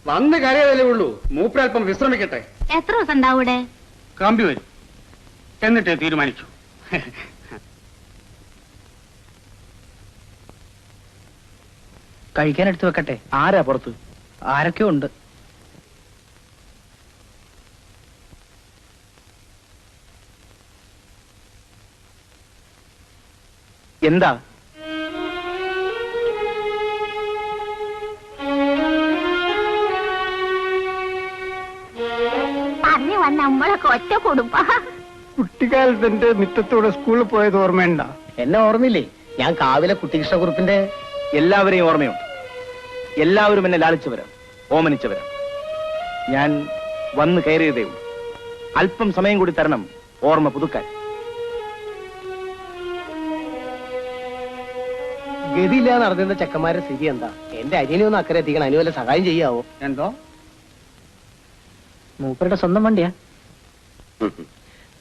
വന്ന് കരയതല്ലേ ഉള്ളൂ. മൂപ്പരൽപ്പം വിശ്രമിക്കട്ടെ. എത്ര ദിവസം ഉണ്ടാവും ഇവിടെ? കമ്പി വരും, എന്നിട്ട് തീരുമാനിച്ചു. കഴിക്കാൻ എടുത്തു വെക്കട്ടെ? ആരാ പുറത്ത്? ആരൊക്കെ ഉണ്ട്. എന്താ? പറഞ്ഞു വന്ന നമ്മളൊക്കെ ഒറ്റ കുടുംബ. കുട്ടിക്കാലത്ത് എന്റെ മുറ്റത്തൂടെ സ്കൂളിൽ പോയത് ഓർമ്മയുണ്ട? എന്നെ ഓർമ്മയില്ലേ? ഞാൻ കാവിലെ കുട്ടികൃഷ്ണകുറുപ്പിന്റെ. എല്ലാവരെയും ഓർമ്മയുണ്ട്. എല്ലാവരും എന്നെ ലാളിച്ചവരാണ്, ഓമനിച്ചവരാണ്. ഞാൻ വന്ന് കയറിയതേ ഉള്ളൂ. അല്പം സമയം കൂടി തരണം ഓർമ്മ പുതുക്കാൻ. ഗതിയില്ലാന്ന് അറിഞ്ഞ ചെക്കന്മാരുടെ സ്ഥിതി എന്താ? എന്റെ അനിയനെ ഒന്ന് അക്കരെ എത്തിക്കണം. അതിന് വല്ല സഹായം ചെയ്യാവോ? എന്തോ? മൂപ്പരുടെ സ്വന്തം വണ്ടിയാ?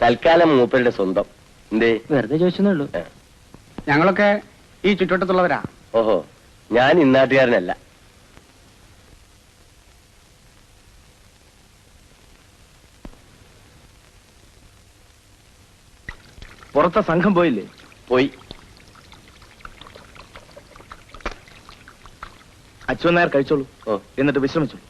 തൽക്കാലം മൂപ്പരുടെ സ്വന്തം. എന്തേ? വെറുതെ ചോദിച്ചേ ഉള്ളൂ. ഞങ്ങളൊക്കെ ഈ ചുറ്റുവട്ടത്തുള്ളവരാ. ഓഹോ, ഞാൻ ഇന്നാട്ടുകാരനല്ല. പുറത്തെ സംഘം പോയില്ലേ? പോയി. അച്യുതൻ നായർ കഴിച്ചോളൂ, ഓ, എന്നിട്ട് വിശ്രമിച്ചോളൂ.